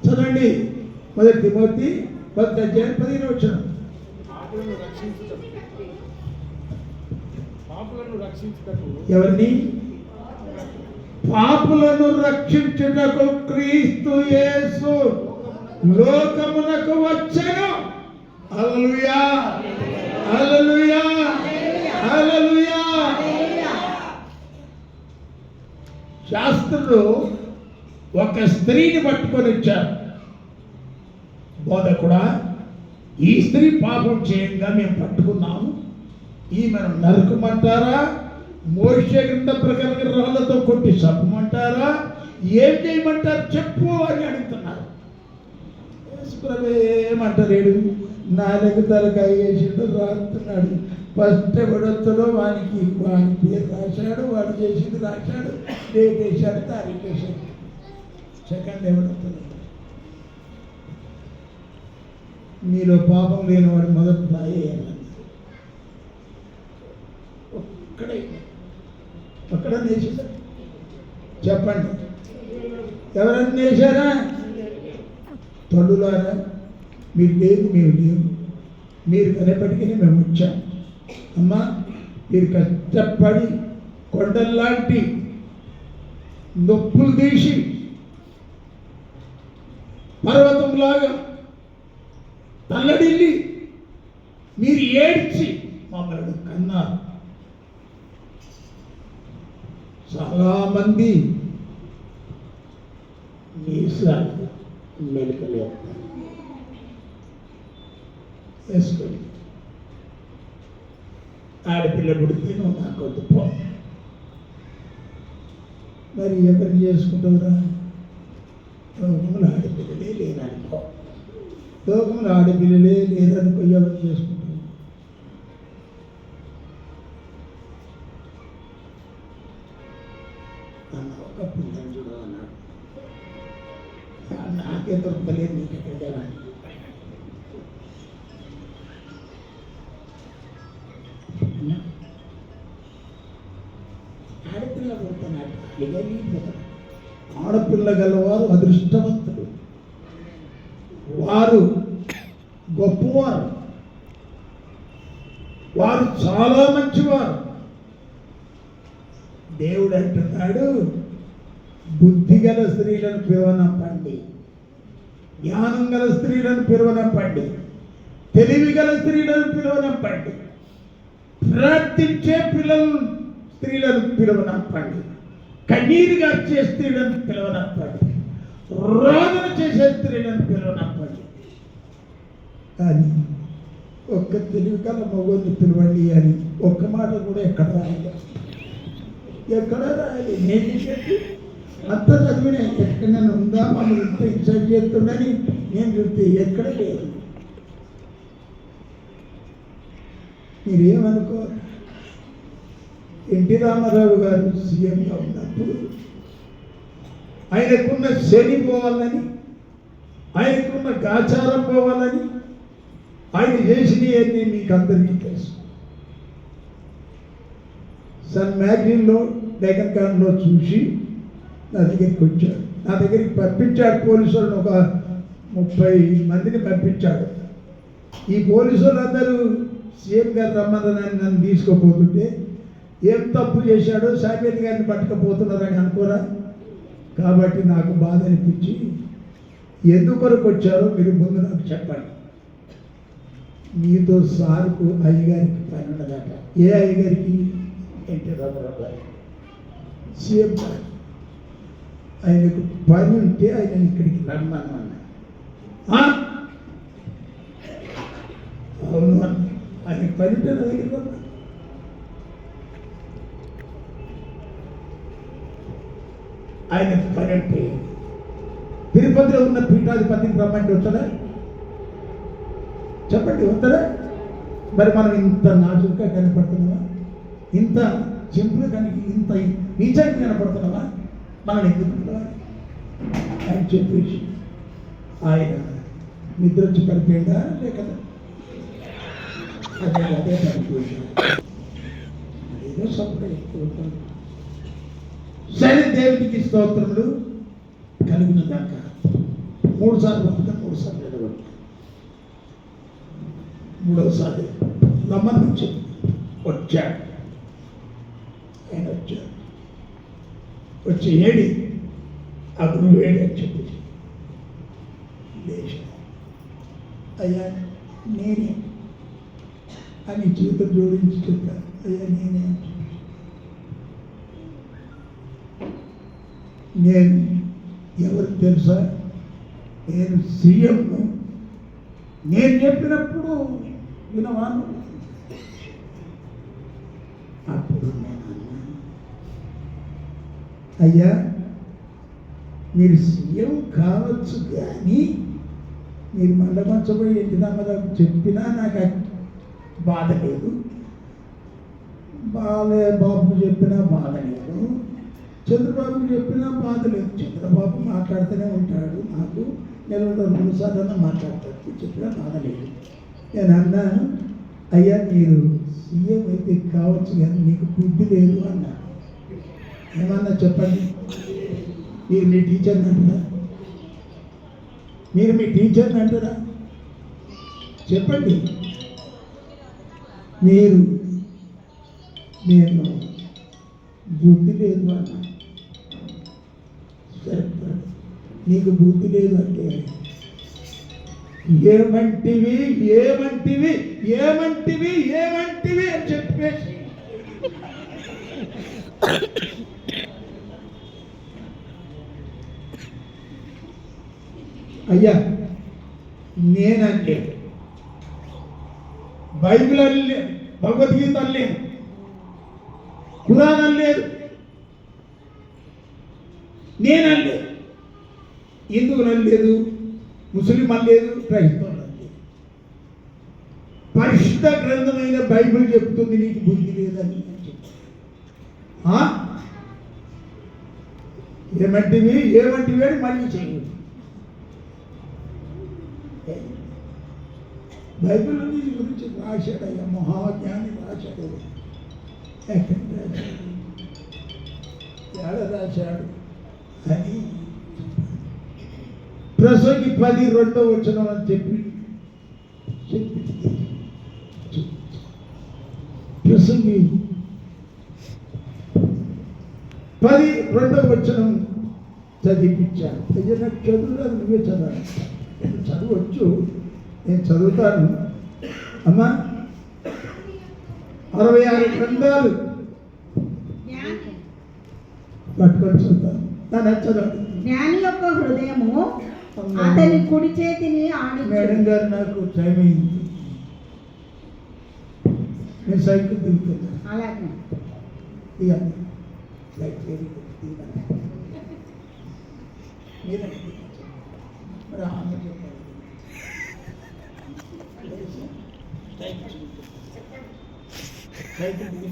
చదవండి 1 తిమోతి 10:15. ఎవరిని? పాపులను రక్షించుటకు క్రీస్తు యేసు లోకమునకు వచ్చెను. హల్లెలూయా, హల్లెలూయా, హల్లెలూయా. శాస్త్రులు ఒక స్త్రీని పట్టుకొని వచ్చారు. బోధకుడా, ఈ స్త్రీ పాపం చేయంగా మేము పట్టుకున్నాము, ఈమెను నరకమంటారా, మోషే గ్రంథ ప్రకారం రాళ్లతో కొట్టి చంపమంటారా, ఏం చేయమంటారు చెప్పు అని అడుగుతున్నారు. ఏమంటారు? నాలుగు తలకాయ వేసిండు రాస్తున్నాడు. ఫస్ట్ ఎవడొచ్చడో వాని పేరు రాశాడు, వాడు చేసింది రాశాడు, డేట్ వేశాడు, తారీఖు వేశాడు. సెకండ్ ఎవడొస్తున్నాడు? మీలో పాపం లేనివాడు మొదటి రాయేయాలి. ఒక్కడ వేసారా? చెప్పండి, ఎవరన్నా వేశారా? తల్లులారా, మీరు లేదు, మేము లేవు, మీరు కనేపటికి మేము వచ్చాం. అమ్మా, మీరు కష్టపడి కొండల్లాంటి నొప్పులు తీసి పర్వతంలాగా తల్లడిల్లి మీరు ఏడ్చి మమ్మల్ని కన్నారు. చాలామంది మీసాలు మెలకలేదు వేసుకోండి. ఆడపిల్ల పుడితే నువ్వు నాకు వద్దు పో. మరి ఎవరిని చేసుకుంటావురా? లోకంలో ఆడపిల్లలే లేదనుకో, లోకంలో ఆడపిల్లలే లేదనుకో, ఎవరిని చేసుకుంటావు? అన్న ఒక పిల్లని చూడ అన్నాడు. నాకే దొరకలేదు, నీకు ఎక్కడ ఆడపిల్ల పుడుతున్నాడు. ఆడపిల్ల గలవారు అదృష్టవంతులు, వారు గొప్పవారు, వారు చాలా మంచివారు. దేవుడు అంటున్నాడు, బుద్ధి గల స్త్రీలను పిలువనంపండి, జ్ఞానం గల స్త్రీలను పిలువనంపండి, తెలివి గల స్త్రీలను పిలువనంపండి, ప్రార్థించే స్త్రీలను పిలువనంపండి, కన్నీరు గార్చే స్త్రీలను పిలువనంపండి, రోదన చేసే స్త్రీలను పిలువనంపండి. కానీ ఒక్క తెలివి కల మగోని పిలవండి అని ఒక్క మాట కూడా ఎక్కడ రాయాలి? ఎక్కడ రాయాలి? నేను చెప్పి అంత చదివిన ఎక్కడైనా ఉందా? మమ్మల్ని ఇంత ఇన్సల్ట్ చేస్తుందని నేను చూస్తే ఎక్కడ లేదు. మీరేమనుకో, ఎన్టీ రామారావు గారు సీఎంగా ఉన్నప్పుడు ఆయనకున్న శని పోవాలని, ఆయనకున్న గాచారం పోవాలని ఆయన చేసినవన్నీ మీకు అందరికీ తెలుసు. సన్ మ్యాగజైన్లో డెక్కన్ కాన్లో చూసి నా దగ్గరికి వచ్చాడు. నా దగ్గరికి పంపించాడు పోలీసు వాళ్ళని, ఒక 30 మందిని పంపించాడు. ఈ పోలీసు వాళ్ళందరూ సీఎం గారు రమ్మన్నారని నన్ను తీసుకోపోతుంటే ఏం తప్పు చేశాడో సాకేత్ గారిని పట్టుకపోతున్నారని అనుకోరా. కాబట్టి నాకు బాధ అనిపించి, ఎందుకొరకు వచ్చారో మీరు ముందు నాకు చెప్పండి. మీతో సార్కు అయ్యగారికి పని ఉన్నదట. ఏ అయ్యగారికి? ఎన్టీ రామారావు గారు సీఎం గారు. ఆయనకు పని ఉంటే ఆయన ఇక్కడికి రమ్మన్నా. అవును అన్న, ఆయనకు పని ఉంటే నా దగ్గరికి రమ్మన్నా. ఆయనకు పని అంటే తిరుపతిలో ఉన్న పీఠాధిపతిని రమ్మంటే వస్తాడా? చెప్పండి, వస్తాడా? మరి మనం ఇంత నాజుగా కనపడుతున్నావా? ఇంత సింపుల్ కానీ ఇంత నీచంగా కనపడుతున్నావా? మనం ఎందుకు ఉండాలి అని చెప్పేసి ఆయన నిద్ర వచ్చి పడిపోయిందా లేక అదే పడిపోయింది. ఏదో సపరేట్ ఎక్కువ. సరే, దేవునికి స్తోత్రములు కలిగిన దాకా 3 సార్లు పంపుతా, 3 సార్లు నిలబడి 3వసారి రమ్మని వచ్చింది. వచ్చాడు, ఆయన వచ్చాడు. వచ్చి ఏడి అప్పుడు నువ్వు ఏడి అని చెప్పి లేచి, అయ్యా నేనే అని జీవితం జోడించి చెప్పాను. అయ్యా నేనే అని చెప్పి, నేను ఎవరికి తెలుసా, నేను సీఎంను, నేను చెప్పినప్పుడు వినవాను. అప్పుడు నేను అన్నాను, అయ్యా మీరు సీఎం కావచ్చు కానీ మీరు మండపంచబోయి ఇంటి నమ్మదం చెప్పినా నాకు బాధ లేదు, బాబు చెప్పినా బాధ లేదు, చంద్రబాబు చెప్పినా బాధ లేదు. చంద్రబాబు మాట్లాడుతూనే ఉంటాడు, నాకు 2 సార్లు మాట్లాడతాడు, చెప్పినా బాధ లేదు. నేను అన్నాను, అయ్యా మీరు సీఎం అయితే కావచ్చు కానీ నీకు బుద్ధి లేదు అన్నా. ఏమన్నా చెప్పండి, మీరు మీ టీచర్ని అంటారా? మీరు మీ టీచర్ని అంటారా? చెప్పండి. నేను బుద్ధి లేదు అన్నా. సరే, నీకు బుద్ధి లేదు అంటే ఏమంటివి ఏమంటివి ఏమంటివి ఏమంటివి అని చెప్పేసి అయ్యా నేనంటే బైబిల్ అనలేదు, భగవద్గీత అనలేదు, ఖురాన్ అనలేదు, నేననలేదు, హిందువులు అనలేదు, ముస్లిం అనలేదు, క్రైస్తవులు అనలేదు. పరిశుద్ధ గ్రంథమైన బైబిల్ చెప్తుంది నీకు బుద్ధి లేదని. ఏమంటివి ఏమంటివి అని మళ్ళీ చేయదు. బైబిల్ దీని గురించి రాశాడు, అయ్యా మహాజ్ఞాని రాశాడు. ఎక్కడ రాశాడు, ఎక్కడ రాశాడు అని ప్రసంగి 10:2 అని చెప్పి ప్రసంగి 10:2 చదివించాను. అయ్యా నాకు చదువురాదు, నువ్వే చదవాలి. చదవచ్చు, నేను చదువుతాను. అమ్మా 66 గ్రంథాలు పట్టుకొని చదువుతాను. దాన్ని చదవాలి. జ్ఞాని యొక్క హృదయము అతని కుడి చేతిని మేడం గారు నాకు టైం అయింది, నేను సైకిల్ దిగుతున్నాను. అలాగే మరి ఆమె చెప్పాలి. సైకిల్ దిగి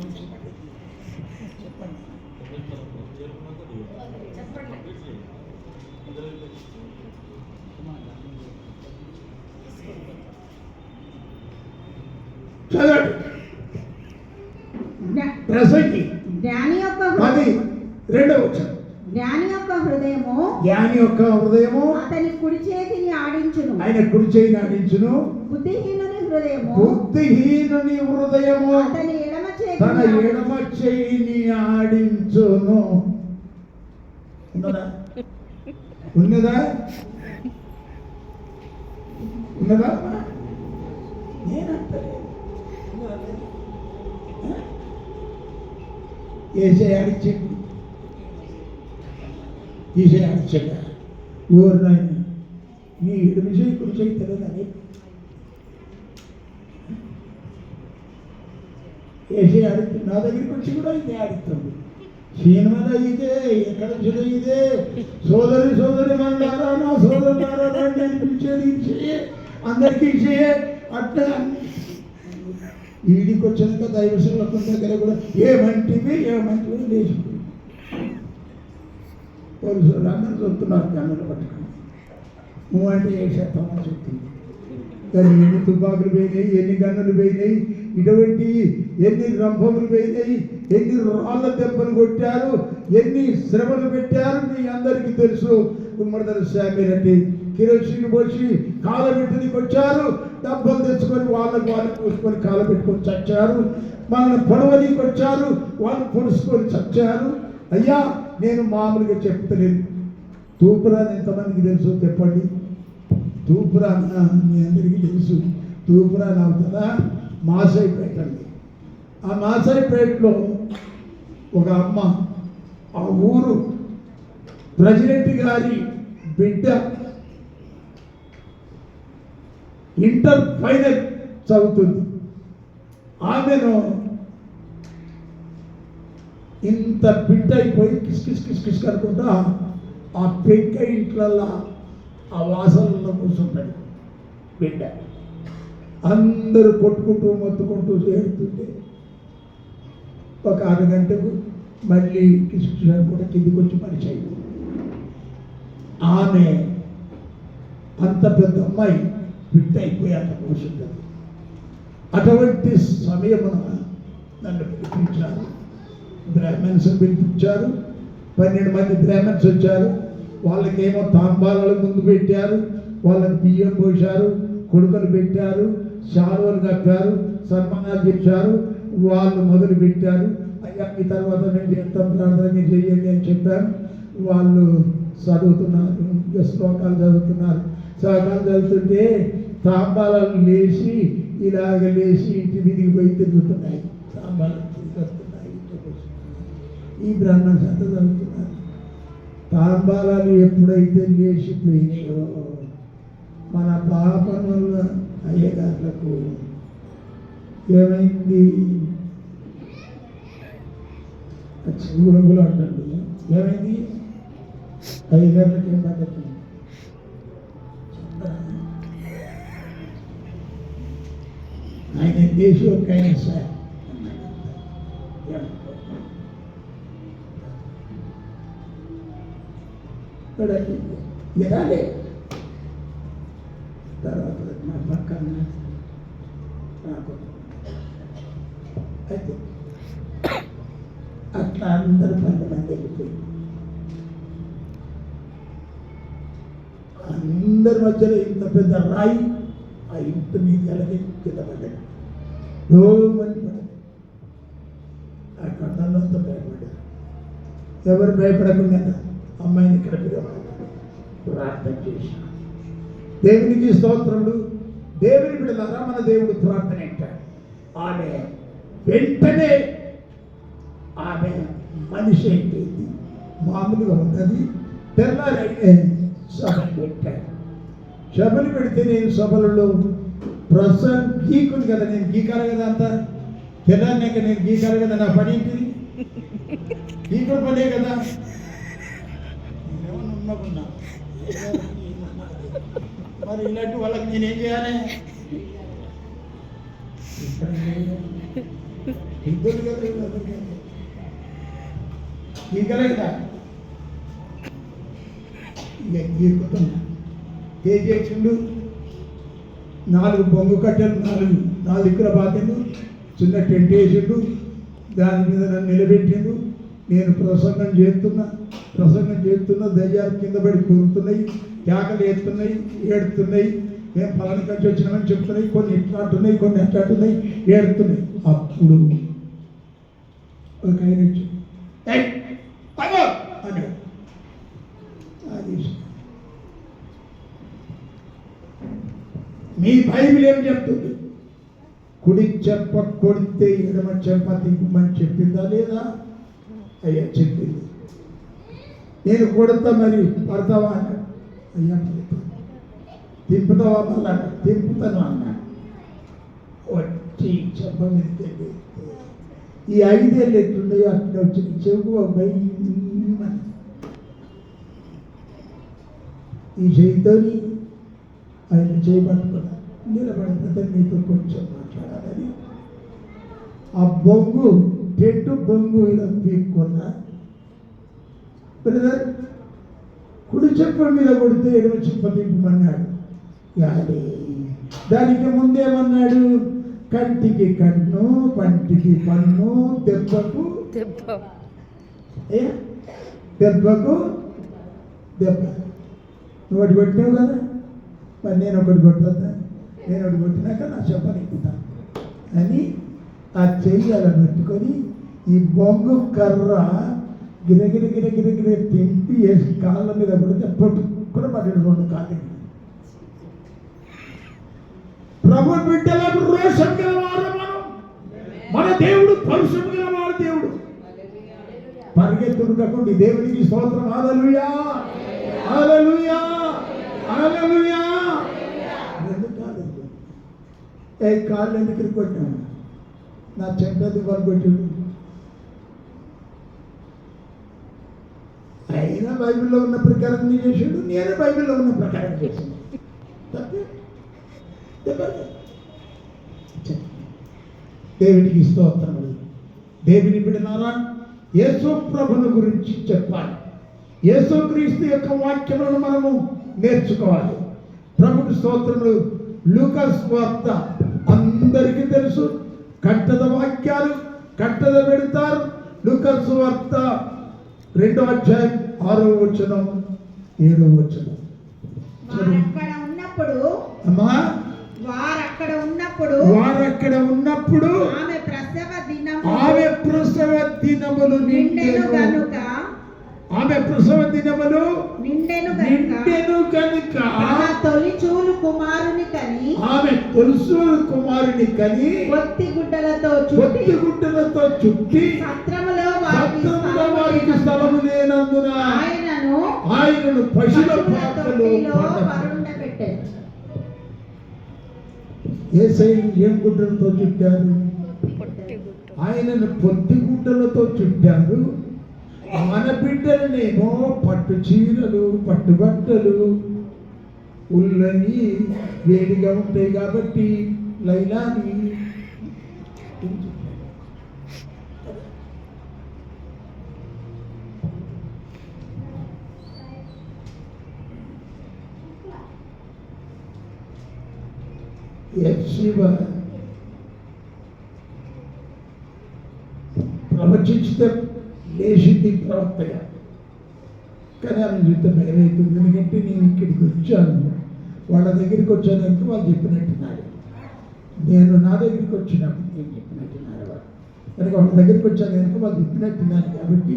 చెప్పండి. చదవండి. ప్రసంగి జ్ఞాని యొక్క 10:2 జ్ఞాని యొక్క హృదయము జ్ఞాని యొక్క హృదయము అతని కుడి చేతిని ఆడించును, ఆయన కుడి చేయిని ఆడించును. బుద్ధిహీనుని హృదయము బుద్ధిహీనుని హృదయము అతని ఎడమ తన చేతిని ఎడమ చేయిని ఆడించును. ఉన్నదా ఉన్నదా ఉన్నదా? నేనంటే ఏసే ఆడిచ్చాడు, ఈసే ఆడిచ్చాడు. ఎవరు నాయన నీ ఎడమ చేయి కుడి చేయి తెలియదని ఏసే ఆడుతుంది. నా దగ్గరికి వచ్చి కూడా ఇదే ఆడుతుంది. సినిమాలో ఇదే, ఎక్కడ చూడ ఇదే. సోదరి మండారా, నా సోదరులారా రండి అని పిలిచేది ఇచ్చే, అందరికీ ఇచ్చే. అట్లా ఈడికి వచ్చినాక దైవసేవకుల దగ్గర కూడా ఏమంటివి లేచిపోయి పోలీసులు అందరూ చూస్తున్నారు గన్నులు పట్టుకుని. నువ్వు అంటే ఏ శాతం చెప్తుంది. కానీ ఎన్ని తుపాకులు పోయినాయి, ఎన్ని గన్నులు పోయినాయి, ఇటువంటి ఎన్ని రంభములు పోయినాయి, ఎన్ని రాళ్ళ దెబ్బలు కొట్టారు, ఎన్ని శ్రమలు పెట్టారు మీ అందరికీ తెలుసు. గుమ్మడిదల శామిరెడ్డి కిరోసిన్ పోసి కాలబెట్టునికి వచ్చారు, డబ్బలు తెచ్చుకొని వాళ్ళకు పోసుకొని కాలబెట్టుకొని చచ్చారు. మనల్ని పొడవనికి వచ్చారు, వాళ్ళు పొడుచుకొని చచ్చారు. అయ్యా నేను మామూలుగా చెప్తలేను. తూపురాని ఎంతమందికి తెలుసు చెప్పండి. తూపురాన్ మీ అందరికీ తెలుసు. తూపురాన్ అవుతుందా? మాసాయిపేట అండి. ఆ మాసాయిపేటలో ఒక అమ్మ, ఆ ఊరు ప్రెసిడెంట్ గారి బిడ్డ ఇంటర్ ఫైనల్ చదువుతుంది. ఆమెను ఇంత బిడ్డ అయిపోయి కిస్ కనుకుంటా ఆ పెంక ఇంట్లల్లో ఆ వాసనలో కూర్చుంటుంది బిడ్డ. అందరూ కొట్టుకుంటూ మొత్తుకుంటూ చేరుతుంటే ఒక అరగంటకు మళ్ళీ కిసుకుని కూడా కిందికి వచ్చి మనిషి అయింది. ఆమె అంత పెద్ద అమ్మాయి బిడ్డ అయిపోయి అంత కూర్చుంటుంది. అటువంటి సమయమున నన్ను పిలిపించారు, బ్రాహ్మణ్స్ పిలిపించారు. 12 మంది బ్రాహ్మణ్స్ వచ్చారు. వాళ్ళకేమో తాంబాలను ముందు పెట్టారు, వాళ్ళకి బియ్యం పోశారు, కొడుకలు పెట్టారు, శాలువలు కప్పారు, సన్మానాలు చేశారు. వాళ్ళు మొదలు పెట్టారు. అయ్యా ఈ తర్వాత నేను చేస్తాం, ప్రార్థన మీరు చెయ్యండి అని చెప్పాను. వాళ్ళు చదువుతున్నారు, శ్లోకాలు చదువుతున్నారు. శ్లోకాలు చదువుతుంటే తాంబాలను లేచి ఇలాగ లేచి ఇంటి మీదికి పోయి తిరుగుతున్నాయి. తాంబాలు తిరుగుతున్నాయి. ఈ బ్రాహ్మణ్స్ అంతా చదువుతున్నారు. తాంబాలాలు ఎప్పుడైతే లేచిపోయినాయో మన పాపనుల అయ్యగారులకు ఏమైంది? చెవులు అంటండి. ఏమైంది? అయ్యగారులకు ఏం పద్ధతి? ఆయన దేశోకైనా సార్ వినాలి. తర్వాత నా పక్కన నాకు అయితే అట్లా అందరూ 12 మంది వెళ్ళిపోయి అందరి మధ్యలో ఇంత పెద్ద రాయి ఆ ఇంటి మీద ఎలాగే కింద పడ్డాడు. మంది పడ్డాడు. ఆ కొండలంతా భయపడ్డారు. ఎవరు భయపడకుండా అమ్మాయిని ఇక్కడ ప్రార్థన చేశాను. దేవునికి స్తోత్రములు. దేవుని బిడ్డలారా, మన దేవుడు ప్రార్థన అంటాడు. ఆమె వెంటనే ఆమె మనిషి అయిపోయింది. మామూలుగా ఉన్నది. తెల్లారైతే సభలు పెట్టాడు. సభలు పెడితే నేను సభలలో గీకుని కదా, నేను గీకాలి కదా, అంతా తెల్లారినాక నేను గీకాలి కదా. నా పని ఏంటిది? గీకుడు పనే కదా. ఉన్నా మరి ఇలాంటి వాళ్ళకి నేనేం చేయాలి? ఇద్దరు కదా గీకలేదా? ఇక గీకుతున్నా. కేజీలు 4 బొంగు కట్టెలు 4 దిక్కుల బాతిండు. చిన్న టెంట్ వేసిండు. దాని మీద నన్ను నిలబెట్టిండు. నేను ప్రసంగం చేస్తున్నా. దయ్యాలు కింద పడి కూరుతున్నాయి, కేకలు ఎత్తున్నాయి, ఏడుతున్నాయి. మేము పలాని కంచి వచ్చినామని చెప్తున్నాయి. కొన్ని ఇట్లా అంటున్నాయి, కొన్ని ఎట్లా అంటున్నాయి, ఏడుతున్నాయి. అప్పుడు ఒక ఆయన వచ్చి అన్నాడు. అది మీ బైబిల్ ఏం చెప్తుంది? కుడి చెప్ప కొడితే ఎడమ చెప్ప తిప్పమని చెప్పిందా లేదా? అయ్యా చెప్పింది. నేను కొడతా, మరి పడతావా అన్నాడు. అయ్యా తిప్పుతావా? మళ్ళా తిప్పుతాను అన్నాడు. వచ్చి చెప్ప మీద ఈ 5 ఏళ్ళు ఎట్లున్నాయో అట్లా వచ్చి చెవు అబ్బాయి ఈ చేయితోని ఆయన చేయబట్టుకున్నా. నిలబడితే మీతో కొంచెం మాట్లాడాలని ఆ బొంగు టెంటు బొంగు ఇలా పీక్కున్నా. బ్రదర్ కుడి చెప్పుల మీద కొడితే ఎడమ చెప్ప తిప్పమన్నాడు. యాడే దానికి ముందేమన్నాడు? కంటికి కన్ను, పంటికి పన్ను, దెబ్బకు దెబ్బ. దెబ్బకు దెబ్బ. నువ్వు ఒకటి కొట్టినావు కదా, మరి నేను ఒకటి కొట్టదా? నేను ఒకటి కొట్టినాక నా చెప్ప నిప్పుతాను అని ఆ చెయ్యి అలా పెట్టుకొని ఈ బొంగు కర్ర గిరగిర గిరగిర గిర తింపి వేసి కాళ్ళ మీద కొడితే పట్టుకుని పడ్డాడు 2 కాళ్ళకి. ప్రభు బిడ్డలకు రోషం గలవారు మనం. మన దేవుడు పరుషం గలవాడు దేవుడు. పరిగెత్తుడుకకుండా దేవునికి స్తోత్రం. హల్లెలూయా, హల్లెలూయా, హల్లెలూయా. కాళ్ళు ఎందుకు కొట్టాను? నా చెడ్డది వాళ్ళు కొట్టాడు. అయినా బైబిల్లో ఉన్న ప్రకారం నీ చేసాడు, నేను బైబిల్లో ఉన్న ప్రకారం చేశాను. దేవునికి స్తోత్రములు. దేవుని బిడ్డలారా, యేసు ప్రభుని గురించి చెప్పాలి. యేసుక్రీస్తు యొక్క వాక్యములను మనము నేర్చుకోవాలి. ప్రభుకి స్తోత్రములు. లూకాసు వార్త అందరికీ తెలుసు. కట్టద వాక్యాలు కట్టద పెడతారు. లూకాసు వార్త 2వ అధ్యాయం 6వ వచనం 7వ వచనం. వారక్కడ ఉన్నప్పుడు అమ్మా, వారక్కడ ఉన్నప్పుడు ఆమె ప్రసవ దినములు నిండెను గనుక ఆమె ప్రసవ దినములు నిండెను కనుక ఆమె తొలిచూలు కుమారుని కని పొత్తి గుడ్డలతో చుట్టి సత్రములో వారికి స్థలము లేనందున ఆయనను పశుల పాకలో పరుండబెట్టారు. యేసయ్యను ఏం గుడ్డలతో చుట్టారు? ఆయనను పొత్తి గుడ్డలతో చుట్టారు. మన బిడ్డలనేమో పట్టు చీరలు, పట్టు బట్టలు, ఉల్లని వేడిగా ఉంటాయి కాబట్టి లైలాని ప్రవచించితే లేచింది ప్రవక్తగా. కానీ ఆమె చూస్తే భయం అవుతుంది. ఎందుకంటే నేను ఇక్కడికి వచ్చాను, వాళ్ళ దగ్గరికి వచ్చాను కనుక వాళ్ళు చెప్పినట్టున్నారు. నేను నా దగ్గరికి వచ్చినప్పుడు నేను చెప్పినట్టున్నారు వాళ్ళు. కనుక వాళ్ళ దగ్గరికి వచ్చాను కనుక వాళ్ళు చెప్పినట్టున్నారు. కాబట్టి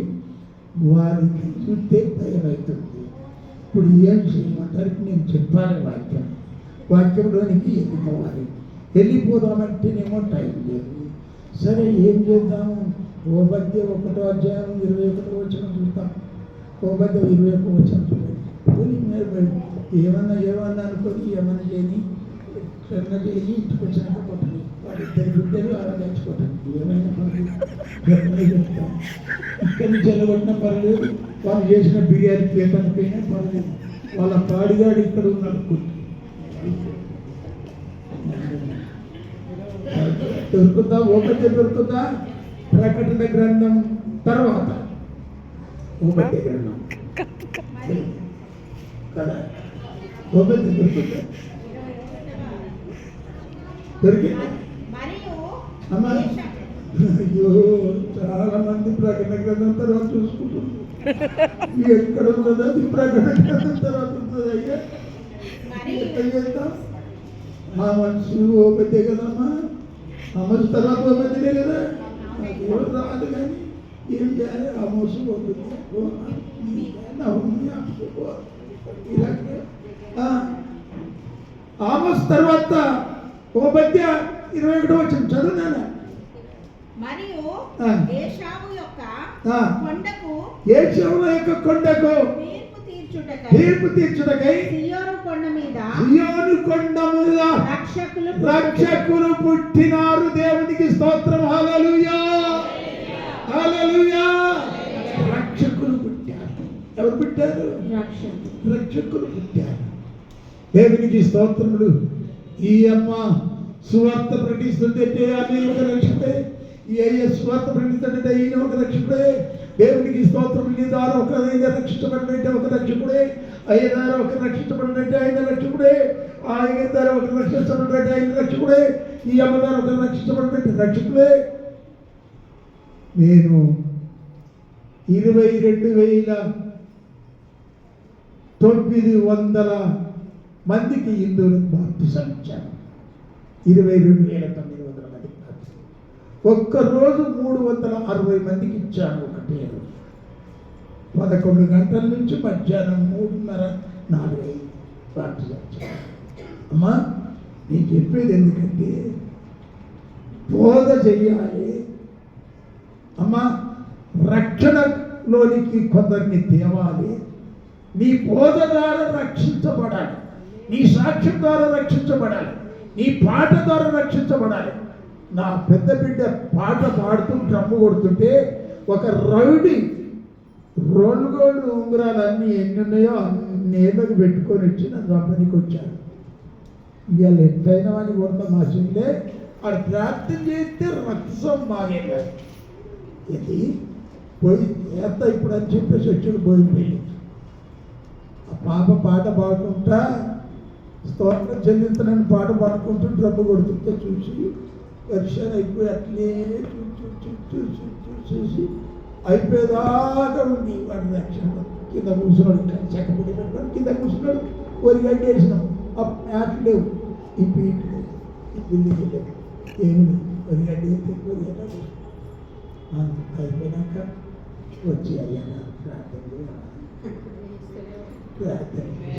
వారికి చూస్తే భయం అవుతుంది. ఇప్పుడు ఏం చేయమంటారు? నేను చెప్పాలి వాక్యంలోనికి వెళ్ళిపోదామంటేనేమో టైం లేదు. సరే ఏం చేద్దాము? ఓబద్య 1వ అధ్యాయం 21వ వచనం చూస్తాం. ఓబద్య 21వ వచనం చూడండి. ఏమన్నా అనుకొని ఏమన్నా చేయని ఇంటికి వచ్చినాక కొట్టండి. వాళ్ళిద్దరు బిడ్డలు అలా తెచ్చుకోవటండి. ఏమైనా పర్లేదు, చెప్తాం. ఇక్కడి నుంచి వెళ్ళగొట్టినా పర్లేదు, వాళ్ళు చేసిన బిర్యానీ ప్లేట్ అనిపోయినా పర్లేదు. వాళ్ళ పాడిగాడు ఇక్కడ ఉన్నాడు. దొరుకుతా ఓబద్య దొరుకుతా. ప్రకటన గ్రంథం తర్వాత ఓబద్య గ్రంథం కదా. ఓబద్య దొరుకుతా దొరికింది. అమ్మా, అయ్యో చాలా మంది ప్రకటన గ్రంథం తర్వాత చూసుకుంటున్నారు. ఎక్కడ ఉన్నదో అది ప్రకటన గ్రంథం తర్వాత ఉంటుంది. అయ్యా ఎక్కడ చేస్తాం? ఆ మనసు ఓపెతే కదమ్మా. ఆ మనసు తర్వాత ఓపెతే కదా. నాకు ఎవరు రాదు కానీ ఏం చేయాలి? ఆ మోసు పోతుంది. ఆమోస్ తర్వాత ఓబద్య 21వ వచనం చదువునాను. మరియు ఏశావు యొక్క కొండకు తీర్పు తీర్చుటకై సియోను కొండ మీద రక్షకులు పుట్టినారు. దేవునికి స్తోత్రం. హల్లెలూయా, హల్లెలూయా. రక్షకులు పుట్టారు. ఎవరు పుట్టారు? రక్షకులు పుట్టారు. దేవునికి స్తోత్రములు. ఈ అమ్మ సువార్త ప్రకటిస్తుంటే అనేక రక్షితే ఈ స్వార్థ ప్రకటిస్తుంటే ఈయన ఒక రక్షకుడే. దేవునికి స్తోత్రం. నీ ద్వారా ఒక రక్షించబడినట్టే ఒక రక్షకుడే. అయ్య ద్వారా ఒక రక్షించబడినట్టే ఆయన రక్షకుడే. ఆయన ద్వారా ఒక రక్షించబడినట్టే ఆయన రక్షకుడే. ఈ అమ్మ ద్వారా ఒక రక్షించబడినట్టు రక్షకుడే. నేను 22,900 మందికి హిందువులకు బాప్తిసం ఇచ్చాను. 22,900 మందికి. ఒక్కరోజు 360 మందికి ఇచ్చాను. ఒకటే రోజు 11 గంటల నుంచి మధ్యాహ్నం 3:30-4 బాప్తిసం ఇచ్చాను. అమ్మా, నేను చెప్పేది ఎందుకంటే బోధ చెయ్యాలి. అమ్మా, రక్షణలోనికి కొందరిని తేవాలి. నీ బోధ ద్వారా రక్షించబడాలి. నీ సాక్ష్యం ద్వారా రక్షించబడాలి. నీ పాట ద్వారా రక్షించబడాలి. నా పెద్ద బిడ్డ పాట పాడుతూ డ్రమ్ము కొడుతుంటే ఒక రౌడీ 2 గోల్డ్ ఉంగరాలు అన్నీ ఎన్ని ఉన్నాయో అన్ని ఏళ్ళకి పెట్టుకొని వచ్చి నా రమ్మనికి వచ్చాడు. ఇవాళ ఎంతైనా అని కొడతా మా చెల్లె ఆడ ప్రార్థన చేస్తే రక్తం బాగేది. ఇది పోయి ఎంత ఇప్పుడు అని చెప్పేసి వచ్చాడు పోయిపోయి. ఆ పాప పాట పాడుకుంటా స్తోత్రం చెల్లించనని పాట పాడుకుంటూ డబ్బు కొడుతుంటే చూసి వర్షాలు అయిపోయి అట్లే చూసి అయిపోయేదాకా ఉంది. వాడి రక్షణ కింద కూర్చున్నాడు. చెక్కపుడి పెట్టుకొని కింద కూర్చున్నాడు. ఒరిగడ్డి వేసినాం. ఆ మ్యాట్ లేవు, ఈ పీట్ లేవు, ఈ బిల్డింగ్ లేవు, ఏమి లేవు. ఒరిగడ్డి అయిపోయినాక వచ్చి అయ్యా ప్రార్థన